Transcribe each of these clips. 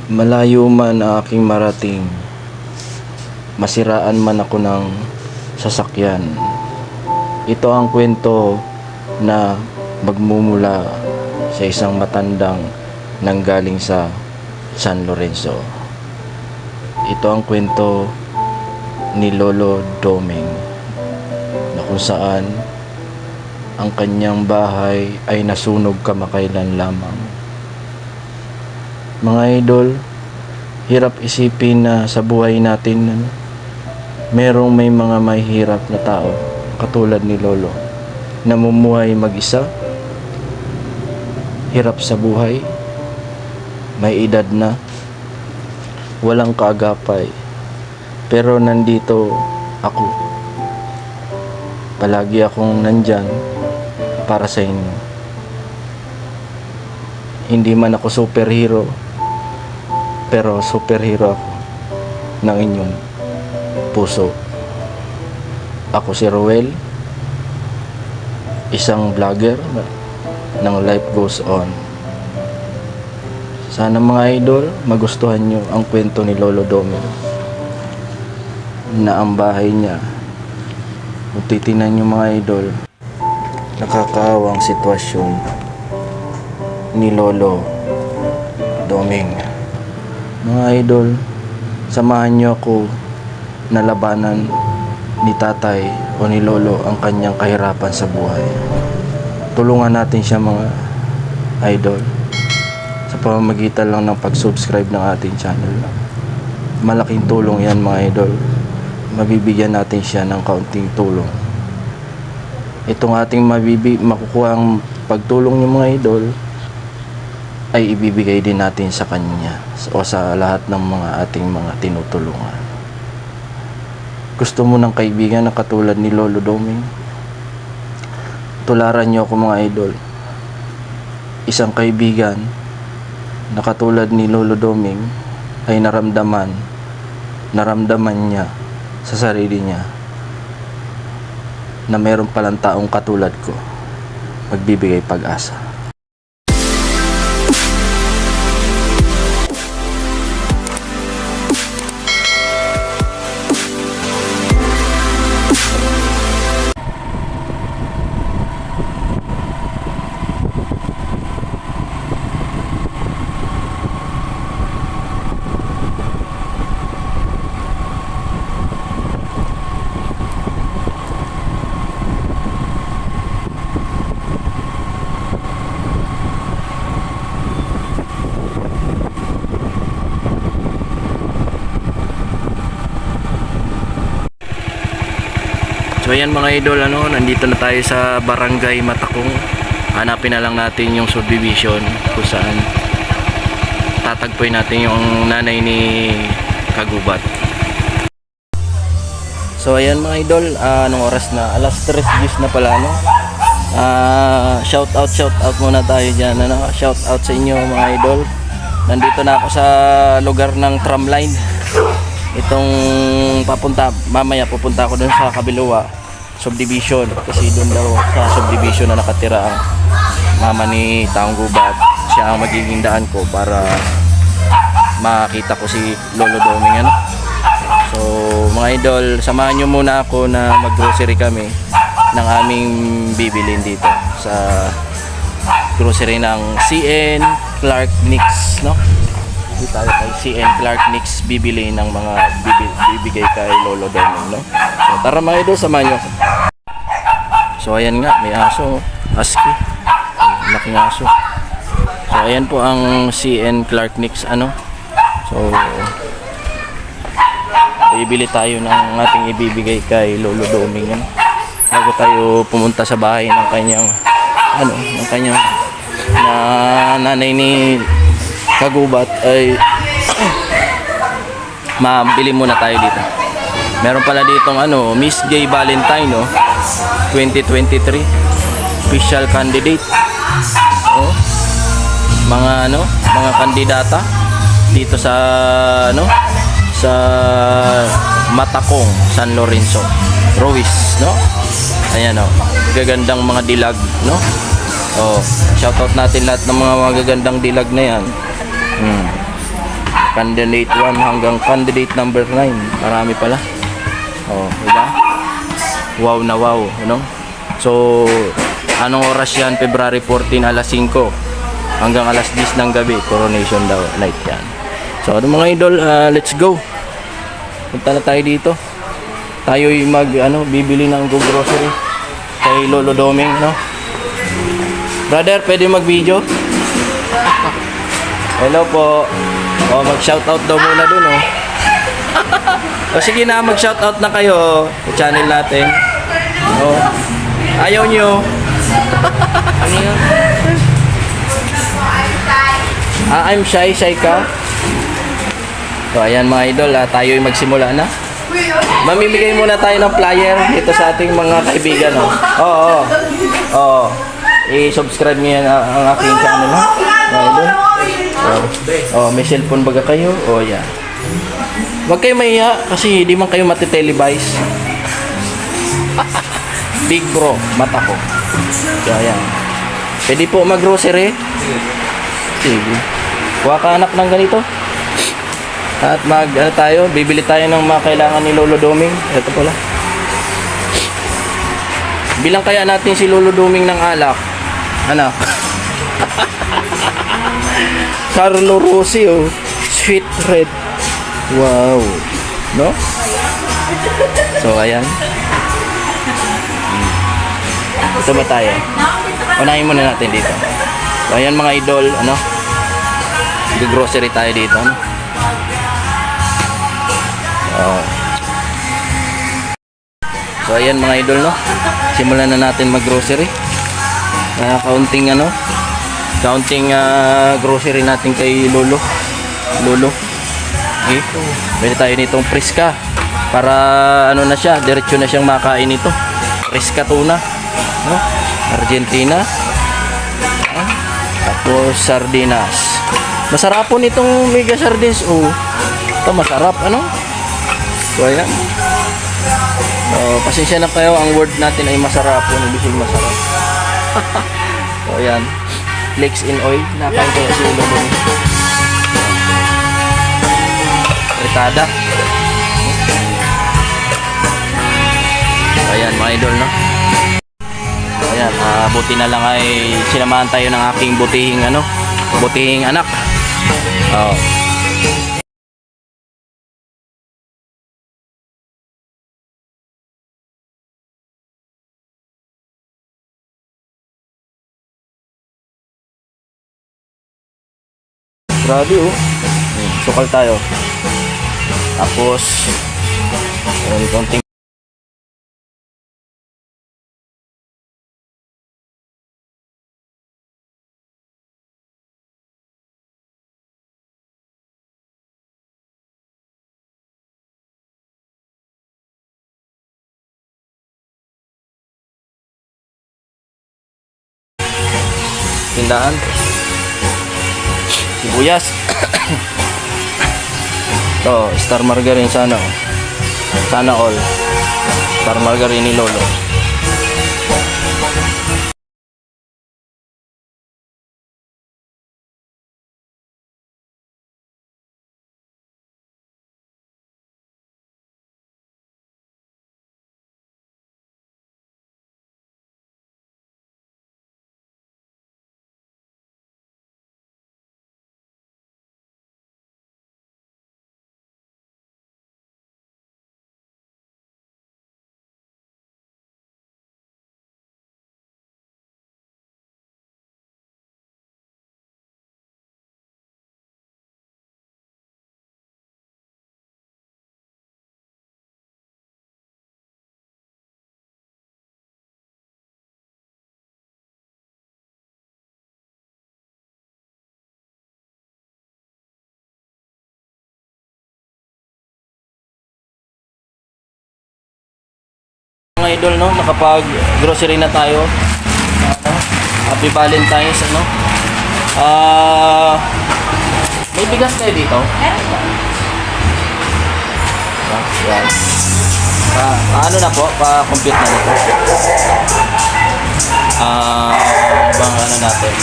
Malayo man ang aking marating, masiraan man ako ng sasakyan. Ito ang kwento na magmumula sa isang matandang nanggaling sa San Lorenzo. Ito ang kwento ni Lolo Doming, na kung saan ang kanyang bahay ay nasunog kamakailan lamang. Mga idol, hirap isipin na sa buhay natin merong may mga mahihirap na tao katulad ni Lolo, namumuhay mag-isa, hirap sa buhay, may edad na, walang kaagapay, pero nandito ako. Palagi akong nandyan para sa inyo. Hindi man ako superhero, pero superhero ako ng inyong puso. Ako si Roel, isang vlogger ng Life Goes On. Sana mga idol, magustuhan nyo ang kwento ni Lolo Doming, na ang bahay niya, kung titingnan nyo mga idol, nakakaawang sitwasyon ni Lolo Doming. Mga idol, samahan nyo ako na labanan ni tatay o ni Lolo ang kanyang kahirapan sa buhay. Tulungan natin siya mga idol sa pamamagitan lang ng pag-subscribe ng ating channel. Malaking tulong yan mga idol. Mabibigyan natin siya ng kaunting tulong. Itong ating makukuha ang pagtulong niyo mga idol ay ibibigay din natin sa kanya o sa lahat ng mga ating mga tinutulungan. Gusto mo ng kaibigan na katulad ni Lolo Doming? Tularan niyo ako mga idol. Isang kaibigan na katulad ni Lolo Doming ay naramdaman niya sa sarili niya na mayroon palang taong katulad ko magbibigay pag-asa. So ayan mga idol, nandito na tayo sa Barangay Matakong. Hanapin na lang natin yung subdivision kung saan tatagpuin natin yung nanay ni Kagubat. So ayan mga idol, anong oras na? Alas 3:10 na pala, no? Shout out muna tayo dyan, shout out sa inyo mga idol. Nandito na ako sa lugar ng tramline. Itong mamaya pupunta ako dun sa Kabiluwa subdivision, kasi dun daw sa subdivision na nakatira ang mama ni Taong Gubat. Siya ang magiging daan ko para makita ko si Lolo Doming, So mga idol, samahan nyo muna ako na mag-grocery kami ng aming bibilin dito sa grocery ng CN Clark Nix, Dito tayo kay CN Clark Nix bibili ng mga bibigay kay Lolo Doming, So tara mga idol, samahan nyo ako. So ayan nga, may aso, husky, laking aso. So ayan po ang CN Clark Nix, So bibili tayo ng ating ibibigay kay Lolo Doming, bago tayo pumunta sa bahay ng kanyang nanay ni Kagubat. Ay mabili muna tayo dito. Meron pala ditong Miss Gay Valentine 2023 official candidate. Mga kandidata dito sa sa Matakong, San Lorenzo, Ruiz, Ayan gagandang mga dilag, shoutout natin lahat ng mga magagandang dilag na yan. Candidate 1 hanggang candidate number 9. Marami pala. Oh, diba? Wow na wow, ano? So, anong oras yan? February 14, alas 5 hanggang alas 10 ng gabi. Coronation daw, night yan. So, ano mga idol, let's go. Punta na tayo dito. Tayo'y bibili ng grocery kay Lolo Doming, no? Brother, pwede mag-video? Hello po. O, mag-shoutout daw muna dun, oh. O, sige na, mag-shoutout na kayo sa channel natin. O, ayaw nyo. Ano yun? I'm shy ka? So, ayan mga idol, tayo'y magsimula na. Mamimigay muna tayo ng flyer dito sa ating mga kaibigan, oh. Oo. I-subscribe niyo yan ang aking channel, ha? Mga idol. May cellphone baga kayo? Yeah. Huwag kayo mahiya kasi di man kayo matitelevise. Big bro, mata ko. So, ayan. Pwede po mag-grocery? Sige. Kuha ka anak ng ganito. At bibili tayo ng mga kailangan ni Lolo Doming. Ito pala. Bilang kaya natin si Lolo Doming ng alak. Anak. Carlo Rossi, oh. Sweet red. Wow. No? So, ayan. Ito ba tayo? Unahin muna natin dito. So, ayan mga idol, grocery tayo dito, no? So ayan mga idol, no? Simulan na natin mag-grocery. Counting grocery natin kay Lolo. Okay. Pwede tayo nitong Friska para na siya, diretso na siyang makain ito. Friska tuna, no? Argentina. Tapos sardinas. Masarap po nitong mega sardines, oh. Ito masarap, So ayan. Pasensya na kayo, ang word natin ay masarap, hindi siya masarap. So ayan. Flakes in oil, nakain ko si Lolo. Fritada. So ayan mga idol, no? So ayan, buti na lang ay sinamahan tayo ng aking butihing anak. Grabe, oh. Sukal tayo. Tapos konting tindahan. Sibuyas. Ito, Star Margarine sana. Sana all. Star Margarine ni Lolo. Mga idol, no, nakapag grocery na tayo. Happy Valentine's, may bigas kayo dito? Yan. Na po, pa-compute na nito. Ibang natin.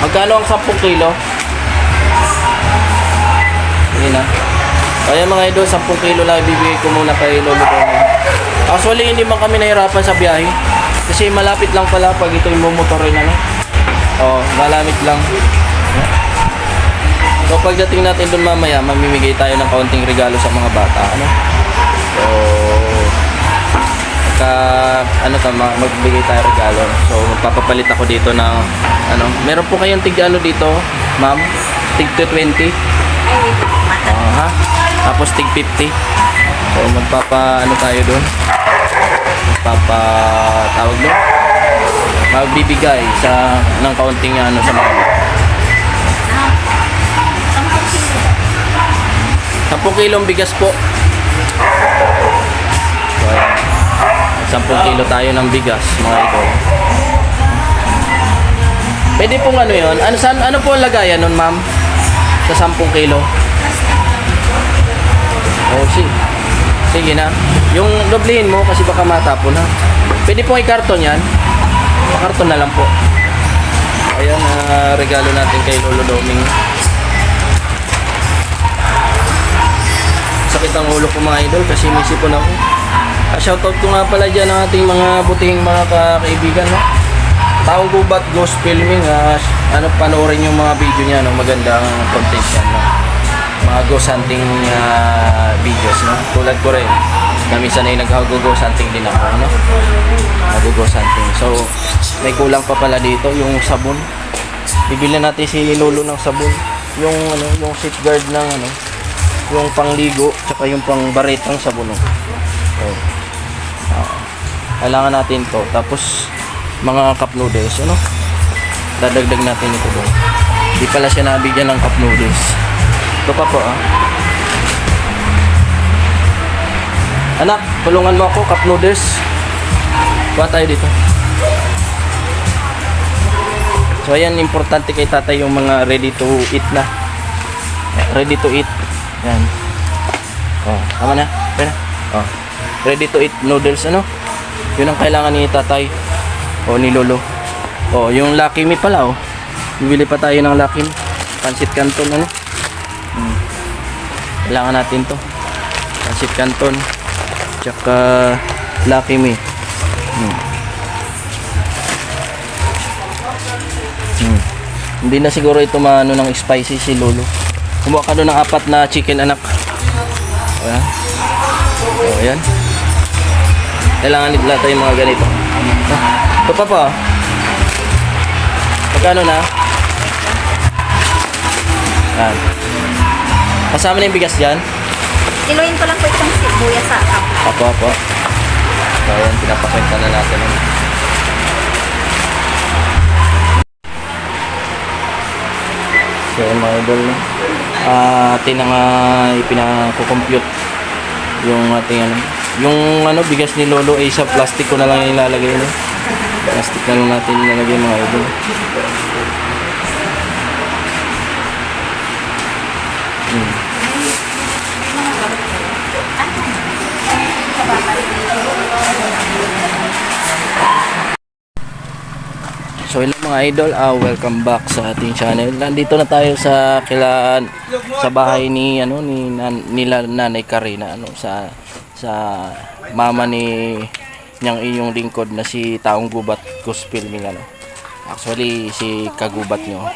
Magkano ang 10 kilo? Sige na. Kaya mga idol, 10 kilo lang ibibigay ko muna kay Lolo Domi. Actually, hindi man kami nahirapan sa biyahe. Kasi malapit lang pala pag ito yung mumotorin, ano? Oh, malamit lang. So, pagdating natin doon mamaya, mamimigay tayo ng kaunting regalo sa mga bata, ano? So, magbigay tayo regalo. So, magpapapalit ako dito ng, ano, meron po kayong tig ano dito, ma'am? Tig 20? Ha? Tapos tig 50. So, ano tayo doon? Tawag doon? Magbibigay ng kaunting ano sa mga bata. 10 kilong bigas po. So, ayan. 10 kilo tayo ng bigas, mga idol. Pwede pong ano yun? Ano po ang lagayan nun, ma'am? Sa 10 kilo? Oh, sige na. Yung doblehin mo kasi baka matapon ha. Pwede pong i-karton yan. Karton na lang po. Ayan, regalo natin kay Lolo Doming. Sakit ang ulo ko mga idol kasi may sipon ako. Shoutout ko nga pala dyan ang ating mga butihing mga kaibigan, no? Taong Gubat Ghost Filming, panoorin yung mga video niya, no? Magandang content yan, no? Mga ghost hunting videos, no? Tulad ko rin na minsan ay nag-ghost hunting din ako, no? Nag-ghost hunting. So, may kulang pa pala dito, yung sabon. Bibili natin si Lolo ng sabon. Yung safeguard ng yung pangligo, tsaka yung pangbaritang sabon, no? So, kailangan natin to. Tapos mga cup noodles, ano? Dadagdag natin ito doon. Di pala siya nabigyan ng cup noodles. Ito pa po, Anak, tulungan mo ako, cup noodles. Kuha tayo dito. So ayan, importante kay tatay yung mga ready to eat na. Ready to eat. Yan. Oh, tama na. Pwede na. Oh. Ready to eat noodles, ano? Yun ang kailangan ni tatay o ni Lolo. O, yung Lucky Me pala, o. Bibili pa tayo ng Lucky Me. Pansit Canton, ano? Kailangan natin to. Pansit Canton. Tsaka Lucky Me. Hindi na siguro ito maano ng spicy si Lolo. Kumuha ka doon ng 4 na chicken, anak. Ayan. O, ayan. Kailangan nila tayo mga ganito. Ito pa po. Magkano na? Ayan. Kasama na yung bigas dyan? Kiluin ko lang po itong sibuyas sa cup. Apo. So, ayan. Pinapakwenta na natin. So, mga idol. Atin na nga ipinakukompute yung ating yung bigas ni Lolo ay sa plastic ko na lang ilalagay, no? Plastic na lang natin ilalagay, mga idol. So hello mga idol, welcome back sa ating channel. Nandito na tayo sa bahay ni nila Nanay Karina, sa mama ni niyang iyong lingkod na si Taong Gubat Ghost Filming, Actually si Kagubat nyo,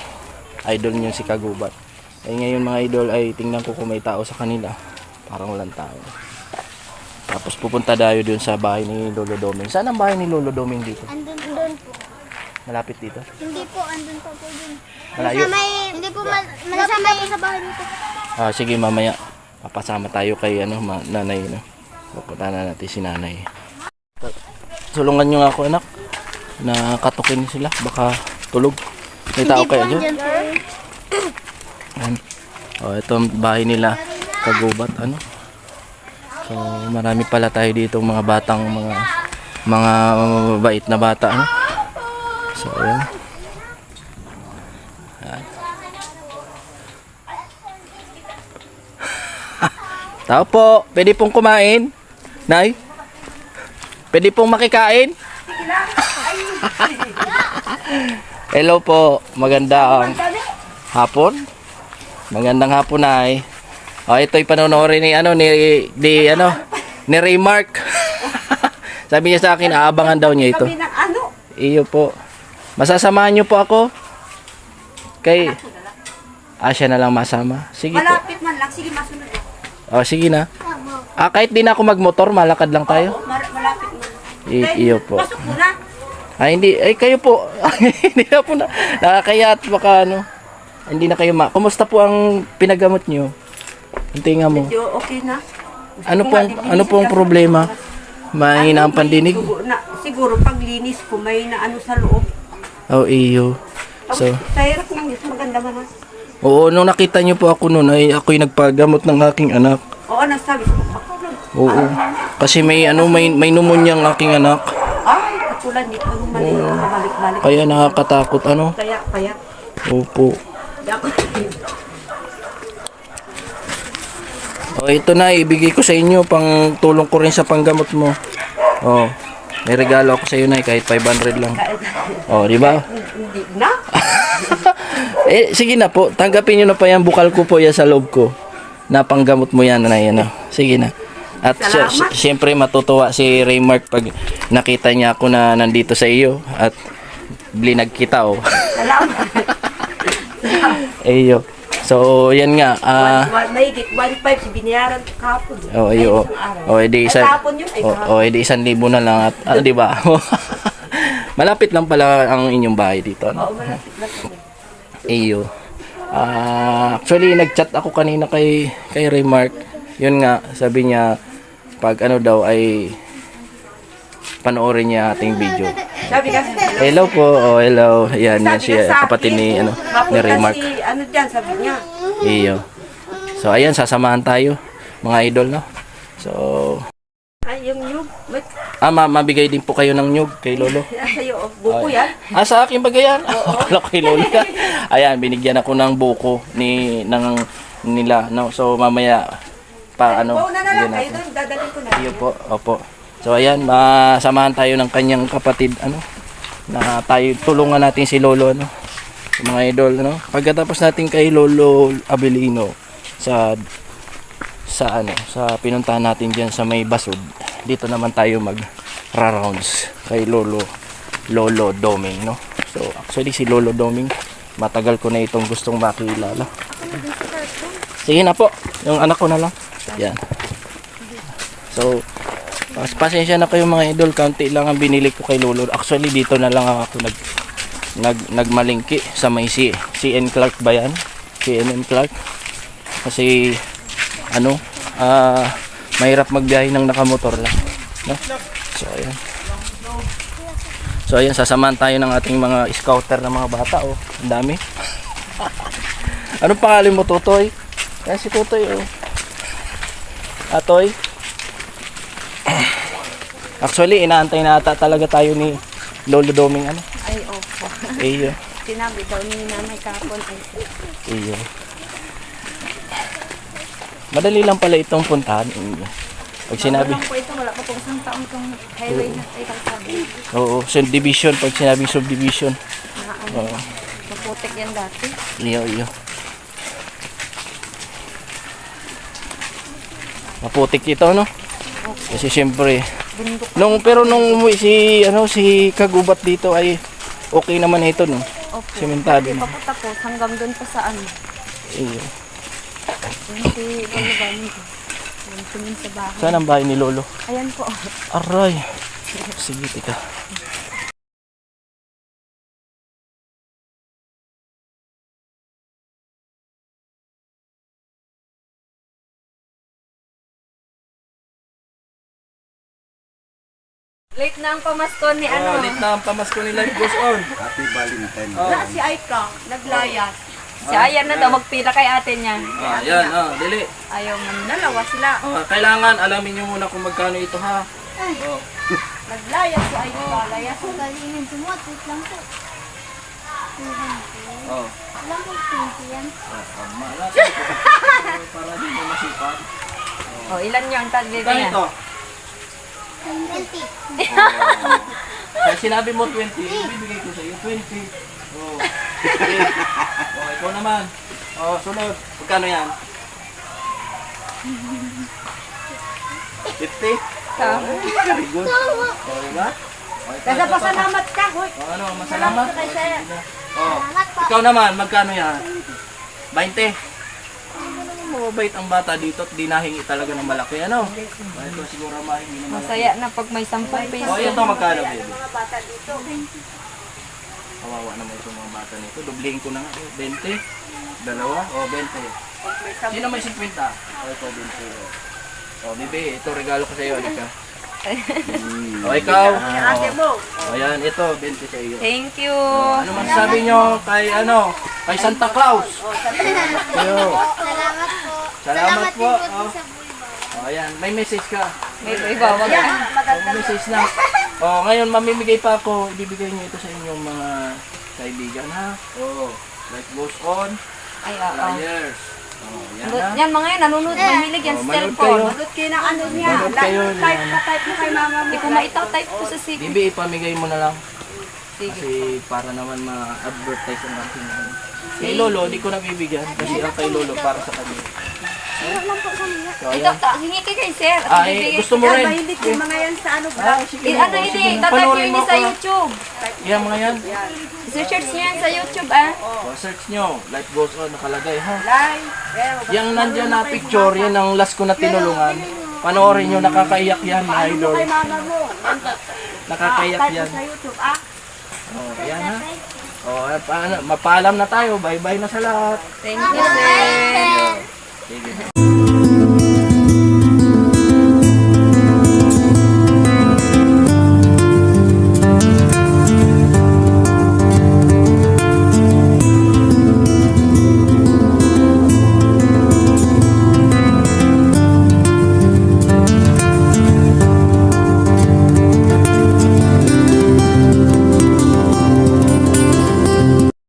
idol nyo si Kagubat. Ngayon mga idol ay tingnan ko kung may tao sa kanila. Parang walang tao. Tapos pupunta tayo dun sa bahay ni Lolo Doming. Saan ang bahay ni Lolo Doming dito? Andun po. Malapit dito? Hindi po, andun pa po dun. Malayo? Hindi po, malapit po sa bahay nito. Sige, mamaya papasama tayo kay nanay, no? Pupunta na natin si nanay. Tulungan nyo nga ako, anak. Nakatukin sila, baka tulog. May tao kayo dyan? Ito ang bahay nila Kagubat, So marami pala tayo dito mga batang mga mababait na bata, So ayan. Tao po, pwede pong kumain? Nay? Pwede pong makikain? Hello po, magandang hapon. Magandang hapon ay. Oh, ito'y panonoorin ni ni Raymark. Sabi niya sa akin, aabangan daw niya ito. Kami ng ano? Iyo po. Masasamahan niyo po ako. Kay siya na lang masama. Sige po. Malapit man lang. Sige, masunod. Oh, sige na. Kahit di na ako magmotor, malakad lang tayo. Malapit man. Iyo po. Pasok mo na. Hindi. Ay, kayo po. Hindi na po na. Nakakaya at baka hindi na kayo Kumusta po ang pinagamot niyo? Ang tinga mo. Medyo okay na. Ano pong problema? Mahina ang pandinig? Siguro paglinis ko, may na ano sa loob. Oh, iyo. So, Sa hirap lang yun. Maganda man. oo, nung nakita niyo po ako noon, ay ako'y nagpagamot ng aking anak. Oo, nasabi ko. Baka lang. Oo. Kasi may pneumonia ang aking anak. Ay, katulad dito. Ano mali. Pabalik-balik. Kaya nakakatakot Kaya. Opo. Di ako. Oh, ito na ibigay ko sa inyo pang tulong ko rin sa panggamot mo. Oh. May regalo ako sa iyo na kahit 500 lang. Oh, di ba? Hindi na. Sige na po, tanggapin niyo na pa yan, bukal ko po yan sa loob ko. Na panggamot mo yan na yan. Sige na. At siyempre matutuwa si Raymark pag nakita niya ako na nandito sa iyo at blinag kita oh. Salamat. Eyo. So, yan nga. Mahigit 1.5 si binayaran ko kahapon. Oh, iyo. Oh, edi isa. Kahapon yun. Edi 1,000 na lang at di ba? Malapit lang pala ang inyong bahay dito. Oo, malapit lang kami. Iyo. Actually, nag-chat ako kanina kay Raymark. Yun nga, sabi niya pag daw ay panoorin niya ating video. Sabi kasi, Hello po. Oh, hello. Yan sabi siya nga sa kapatid akin, ni ni mapunta Raymark. si dyan, sabi niya. Iyo. So, ayan, sasamahan tayo, mga idol, no? So, Ay, yung nyug. mabigay din po kayo ng nyug kay Lolo. Sa'yo, buko yan. Sa akin ba yan? Akala ko kay Lolo yan. Ayan, binigyan ako ng buko nila, no? So, mamaya, Bauna na bigyan lang kayo natin. doon, dadalhin ko na. Iyo po, opo. So, ayan, masamahan tayo ng kanyang kapatid, na tayo, tulungan natin si Lolo, mga idol, Pagkatapos natin kay Lolo Abilino sa pinuntahan natin diyan sa may Basud, dito naman tayo mag-rounds kay Lolo Doming, no? So, actually si Lolo Doming, matagal ko na itong gustong makilala. Sige na po, yung anak ko na lang. Yan. So, pasensya na kayo mga idol, kaunti lang ang binili ko kay Lolo. Actually dito na lang ako nagmalingki sa may CN Clark ba yan? CNN Clark. Kasi mahirap magbiyahe ng nakamotor lang, no? So ayan, sasamahan tayo ng ating mga scouter na mga bata, oh. Ang dami. Anong pangalan mo, Totoy? Yan si Totoy, oh. Atoy. Actually, inaantay na ata talaga tayo ni Lolo Doming, Ay, opo. Iyo. Sinabi daw ni nanay kahapon ay Iyo. Madali lang pala itong puntahan. Pag sinabi, Wala po ito, wala pa po isang taon itong highway na ay kalsada. oo, subdivision, pag sinabing subdivision. Oo. Maputik yan dati. Iyo. Maputik ito, no? Kasi siyempre, Bundok. nung umuwi si Kagubat dito ay okay naman ito, no? Opo. Sementado Kasi na. papatapos hanggang doon pa sa ano. Iyo. Yung si Lolo Bani. Yung tumingin sa bahay. Saan ang bahay ni Lolo? Ayan po. Aray. Sige, tika. Late na ang pamasko ni ano. Late na ang pamasko ni Life Goes On. Wala si Aika, naglayas. Si Ayan na daw, magpila kay ate niya. Yan, dili. Ayaw man, dalawa sila. Kailangan alamin nyo muna kung magkano ito, ha? Oh. Naglayas si Aika, layas. Ako galingin sumot. Wait lang po. Oh. Alam mo, 20 yan. Para di mo masipat. Oh, ilan yung tagli Kano niya? ito? 20. Kaya sinabi mo 20, bibigay ko sa iyo 20. Oh. Okay. Oh, ikaw naman. Oh, sunod. Magkano yan? 50? Tama. Very good. Oh, diba? Okay, Kasi pasalamat ka, hoy. Oh, ano, masalamat. Kay sir. Oh, ikaw naman, magkano yan? 20. Mabait ang bata dito at di nahingi talaga ng malaki, ano? Ito siguro mahingi ng malaki. Masaya na pag may 10 peso. Oh, ito magkano, baby? Mga bata dito. Kawawa naman itong mga bata nito. Dublihin ko na nga. 20. Dalawa. O, 20. Sino may 50? O, ito, 20. O, bibi, ito regalo ko sa iyo. Alika. O, ikaw. Ate mo. O, yan. Ito, 20 sa iyo. Thank you. Ano man sabi nyo kay, kay Santa Claus? Ayo. Salamat po. Salamat po. din po Oh. sa buhay. O, yan. May message ka. May ibawag ka. O, message na. O, ngayon, mamimigay pa ako. Ibibigay nyo ito sa inyong mga kaibigan, ha? O, life goes on. Ay, oo. Flyers. O, yan, ha? Yan mga yan, nanonood, mahilig yan sa manood cellphone. kayo. Manood kayo ng ano niya. Manood kayo. Type mo kay mama mo. Hindi ko maitatype ko sa secret. Bibi, ipamigay mo na lang. Sige. Kasi para naman ma-advertise ang ating ano. Kay Lolo, di ko nabibigyan. Kasi ang kay Lolo para sa kanya. So, Ito, ayan. hingi kay kay sir. Ay, gusto mo rin. Mahilig yung mga yan sa ano. Ah, sige. Ano O, hindi, sige. tatype Panoorin nyo mo ini sa ako. YouTube. Yan mga yan. Search nyo yan sa YouTube, ah. O, search nyo. Life goes on. Nakalagay, ha? Live. Yung nandyan na picture, yan ang last ko na tinulungan. Panoorin nyo, nakakaiyak yan, mga idol. Mama mo. Nakakaiyak yan. Sa YouTube, ah. O, yan ha. O, mapaalam na tayo. Bye-bye na sa lahat. Thank you, sir. Sige.